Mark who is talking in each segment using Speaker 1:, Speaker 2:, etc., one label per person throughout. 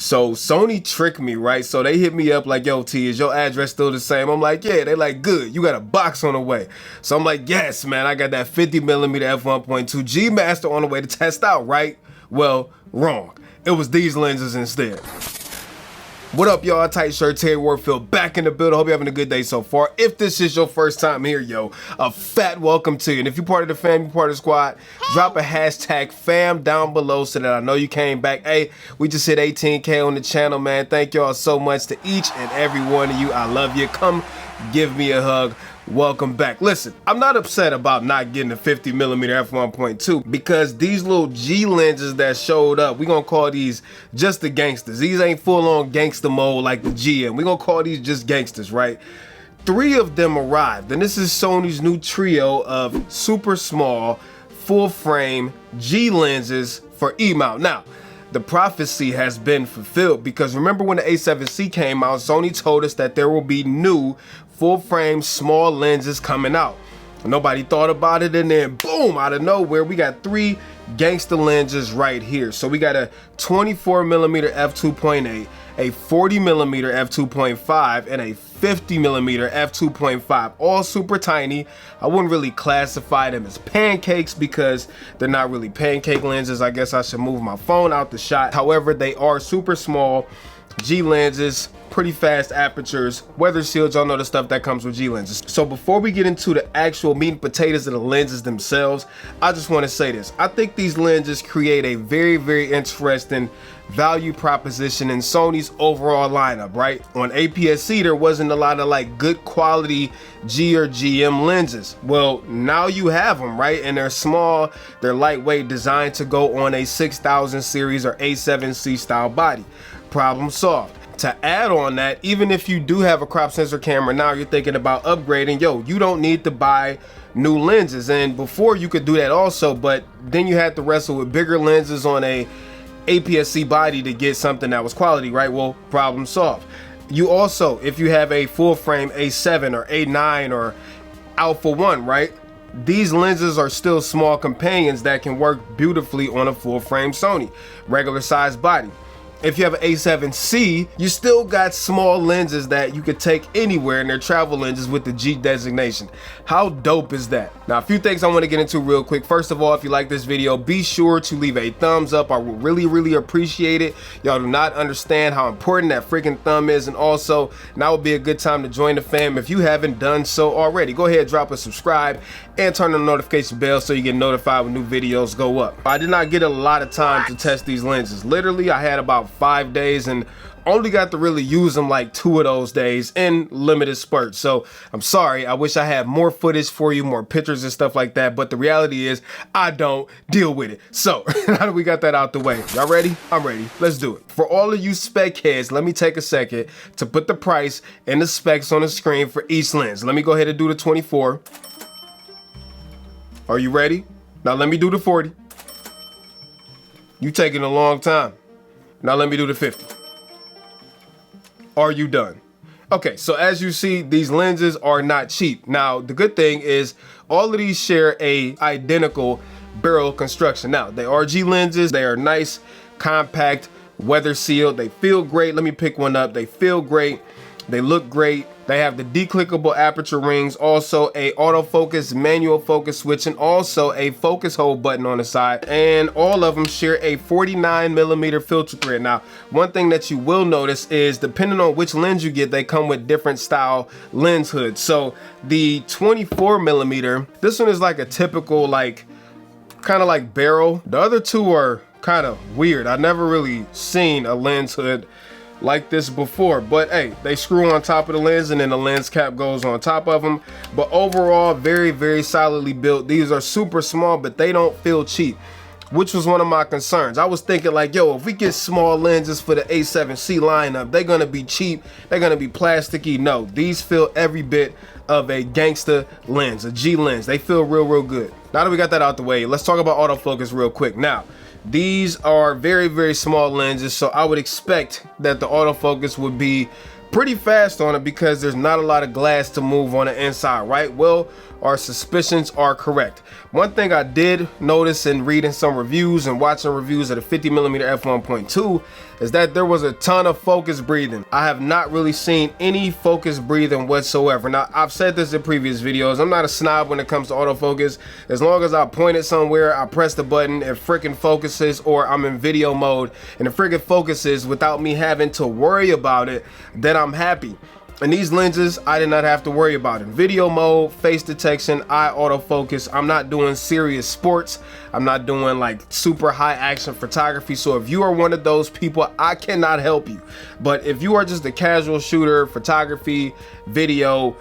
Speaker 1: So Sony tricked me, right? So they hit me up like, yo, T, is your address still the same? I'm like, yeah. They like, good, you got a box on the way. So I'm like, yes, man, I got that 50mm f1.2 G Master on the way to test out, right? Well, wrong. It was these lenses instead. What up, y'all? Tight Shirt, Terry Warfield back in the building. Hope you're having a good day so far. If this is your first time here, yo, a fat welcome to you. And if you're part of the fam, you're part of the squad, drop a hashtag fam down below so that I know you came back. Hey, we just hit 18K on the channel, man. Thank y'all so much to each and every one of you. I love you. Come give me a hug. Welcome back. Listen, I'm not upset about not getting a 50mm f1.2 because these little G lenses that showed up, we're gonna call these just the gangsters. These ain't full-on gangster mode like the GM. We're gonna call these just gangsters, right? 3 of them arrived, and this is Sony's new trio of super small, full-frame G lenses for E-mount. Now, the prophecy has been fulfilled because remember when the A7C came out, Sony told us that there will be new full-frame small lenses coming out. Nobody thought about it, and then boom, out of nowhere, we got 3 gangster lenses right here. So we got a 24mm f2.8, a 40mm f2.5, and a 50mm f2.5, all super tiny. I wouldn't really classify them as pancakes because they're not really pancake lenses. I guess I should move my phone out the shot. However, they are super small G lenses, pretty fast apertures, weather sealed, y'all know the stuff that comes with G lenses. So before we get into the actual meat and potatoes of the lenses themselves, I just want to say this. I think these lenses create a very, very interesting value proposition in Sony's overall lineup, right? On APS-C, there wasn't a lot of like good quality G or GM lenses. Well, now you have them, right? And they're small, they're lightweight, designed to go on a 6000 series or A7C style body. Problem solved. To add on that, even if you do have a crop sensor camera, now you're thinking about upgrading, yo, you don't need to buy new lenses. And before you could do that also, but then you had to wrestle with bigger lenses on a APS-C body to get something that was quality, right? Well, problem solved. You also, if you have a full frame A7 or A9 or Alpha 1, right? These lenses are still small companions that can work beautifully on a full frame Sony, regular size body. If you have an A7C, you still got small lenses that you could take anywhere, and they're travel lenses with the G designation. How dope is that? Now, a few things I want to get into real quick. First of all, if you like this video, be sure to leave a thumbs up. I would really, really appreciate it. Y'all do not understand how important that freaking thumb is, and also now would be a good time to join the fam if you haven't done so already. Go ahead, drop a subscribe and turn on the notification bell so you get notified when new videos go up. I did not get a lot of time to test these lenses. Literally, I had about 5 days and only got to really use them like 2 of those days in limited spurts. So I'm sorry, I wish I had more footage for you, more pictures and stuff like that, but the reality is I don't deal with it. So now that we got that out the way, y'all ready? I'm ready. Let's do it. For all of you spec heads, let me take a second to put the price and the specs on the screen for each lens. Let me go ahead and do the 24. Are you ready? Now let me do the 40. You taking a long time. Now let me do the 50. Are you done? Okay, so as you see, these lenses are not cheap. Now, the good thing is all of these share a identical barrel construction. Now, they are G lenses. They are nice, compact, weather sealed. They feel great. Let me pick one up. They feel great. They look great. They have the declickable aperture rings, also a autofocus manual focus switch, and also a focus hold button on the side. And all of them share a 49mm filter thread. Now, one thing that you will notice is depending on which lens you get, they come with different style lens hoods. So the 24mm, this one is like a typical, like kind of like barrel. The other two are kind of weird. I never really seen a lens hood like this before, but hey, they screw on top of the lens and then the lens cap goes on top of them. But overall, very, very solidly built. These are super small, but they don't feel cheap, which was one of my concerns. I was thinking like, yo, if we get small lenses for the A7C lineup, they're gonna be cheap, they're gonna be plasticky. No, these feel every bit of a gangster lens, a G lens. They feel real, real good. Now that we got that out the way, let's talk about autofocus real quick. Now, these are very, very small lenses, so I would expect that the autofocus would be pretty fast on it because there's not a lot of glass to move on the inside, right? Well, our suspicions are correct. One thing I did notice in reading some reviews and watching reviews of the 50mm f1.2, is that there was a ton of focus breathing. I have not really seen any focus breathing whatsoever. Now, I've said this in previous videos, I'm not a snob when it comes to autofocus. As long as I point it somewhere, I press the button, it freaking focuses, or I'm in video mode and it freaking focuses without me having to worry about it, then I'm happy. And these lenses, I did not have to worry about it. Video mode, face detection, eye autofocus. I'm not doing serious sports. I'm not doing like super high action photography. So if you are one of those people, I cannot help you. But if you are just a casual shooter, photography, video,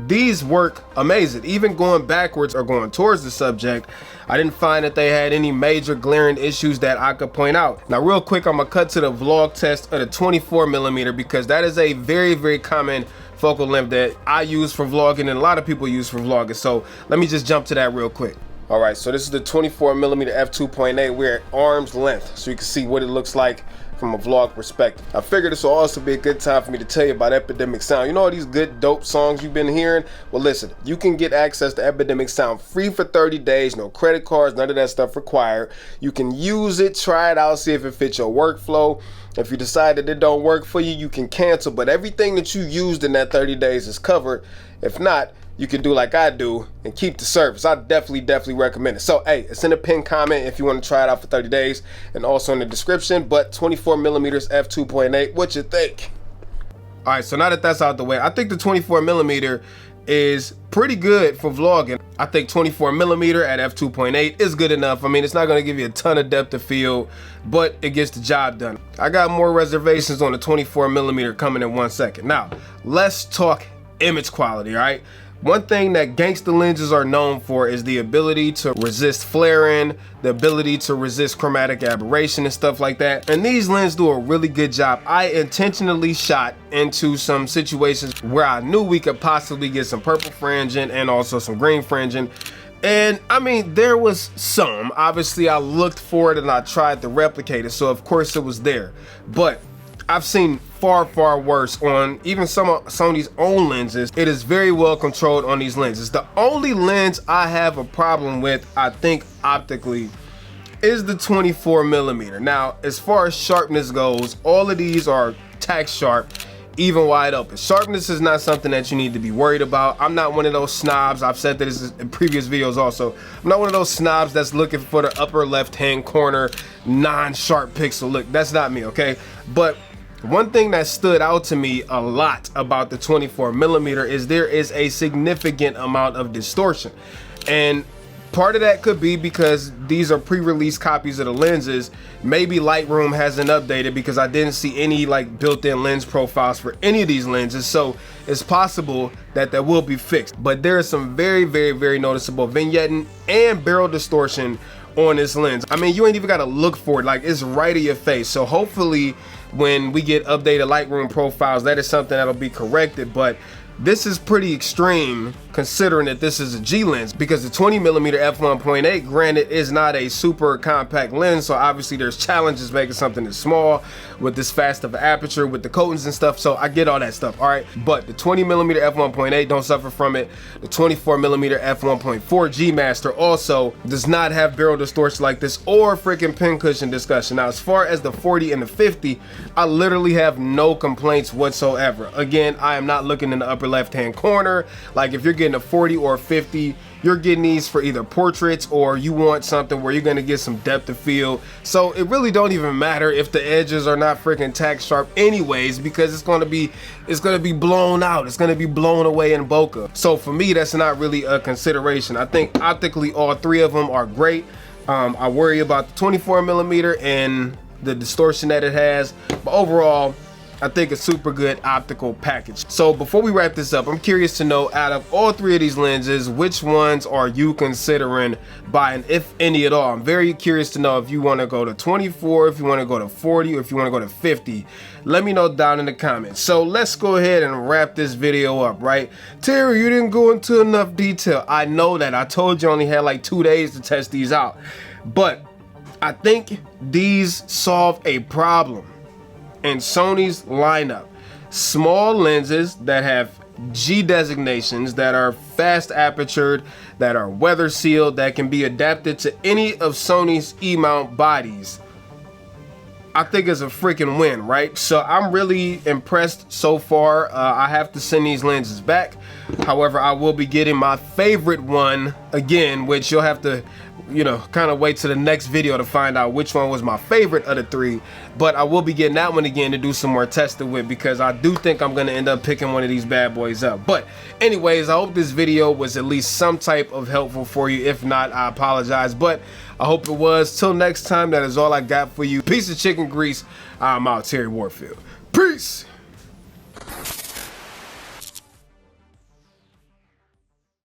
Speaker 1: these work amazing. Even going backwards or going towards the subject, I didn't find that they had any major glaring issues that I could point out. Now real quick, I'm gonna cut to the vlog test of the 24mm because that is a very, very common focal length that I use for vlogging and a lot of people use for vlogging. So let me just jump to that real quick. All right, so this is the 24mm f2.8. We're at arm's length, so you can see what it looks like from a vlog perspective. I figured this will also be a good time for me to tell you about Epidemic Sound. You know all these good dope songs you've been hearing? Well listen, you can get access to Epidemic Sound free for 30 days, no credit cards, none of that stuff required. You can use it, try it out, see if it fits your workflow. If you decide that it don't work for you, you can cancel, but everything that you used in that 30 days is covered. If not, you can do like I do and keep the service. I definitely recommend it. So hey, it's in the pinned comment if you want to try it out for 30 days and also in the description. But 24mm f2.8, what you think? All right, so now that that's out the way, I think the 24mm is pretty good for vlogging. I think 24mm at f2.8 is good enough. I mean, it's not going to give you a ton of depth of field, but it gets the job done. I got more reservations on the 24mm coming in 1 second. Now, let's talk image quality, all right? One thing that gangster lenses are known for is the ability to resist flaring, the ability to resist chromatic aberration and stuff like that. And these lenses do a really good job. I intentionally shot into some situations where I knew we could possibly get some purple fringing and also some green fringing. And I mean, there was some. Obviously, I looked for it and I tried to replicate it. So of course it was there. But I've seen far worse on even some of Sony's own lenses. It is very well controlled on these lenses. The only lens I have a problem with, I think optically, is the 24mm. Now, as far as sharpness goes, all of these are tack sharp, even wide open. Sharpness is not something that you need to be worried about. I'm not one of those snobs. I've said this in previous videos also. I'm not one of those snobs that's looking for the upper left-hand corner non-sharp pixel look. That's not me, okay? But one thing that stood out to me a lot about the 24mm is there is a significant amount of distortion. And part of that could be because these are pre-release copies of the lenses. Maybe Lightroom hasn't updated because I didn't see any like built-in lens profiles for any of these lenses. So it's possible that that will be fixed. But there is some very noticeable vignetting and barrel distortion on this lens. I mean, you ain't even gotta look for it, like it's right in your face. So hopefully when we get updated Lightroom profiles, that is something that'll be corrected. But this is pretty extreme considering that this is a G lens, because the 20mm f1.8 granted is not a super compact lens, so obviously there's challenges making something that's small with this fast of an aperture with the coatings and stuff. So I get all that stuff, all right? But the 20mm f1.8 don't suffer from it. The 24mm f1.4 G Master also does not have barrel distortion like this or freaking pincushion discussion. Now, as far as the 40 and the 50, I literally have no complaints whatsoever. Again, I am not looking in the upper left hand corner. Like if you're getting a 40 or a 50, you're getting these for either portraits or you want something where you're going to get some depth of field. So it really don't even matter if the edges are not freaking tack sharp anyways, because it's going to be blown out. It's going to be blown away in bokeh. So for me, that's not really a consideration. I think optically all three of them are great. I worry about the 24mm and the distortion that it has, but overall I think it's super good optical package. So before we wrap this up, I'm curious to know, out of all three of these lenses, which ones are you considering buying, if any at all? I'm very curious to know if you want to go to 24, if you want to go to 40, or if you want to go to 50. Let me know down in the comments. So let's go ahead and wrap this video up, right? Terry, you didn't go into enough detail. I know that. I told you I only had like 2 days to test these out. But I think these solve a problem in Sony's lineup. Small lenses that have G designations, that are fast apertured, that are weather sealed, that can be adapted to any of Sony's E-mount bodies. I think it's a freaking win, right? So I'm really impressed so far. I have to send these lenses back. However, I will be getting my favorite one again, which you'll have to, you know, kind of wait to the next video to find out which one was my favorite of the three. But I will be getting that one again to do some more testing with, because I do think I'm gonna end up picking one of these bad boys up. But anyways, I hope this video was at least some type of helpful for you. If not, I apologize, but I hope it was. Till next time, that is all I got for you. Piece of chicken grease. I'm out, Terry Warfield. Peace.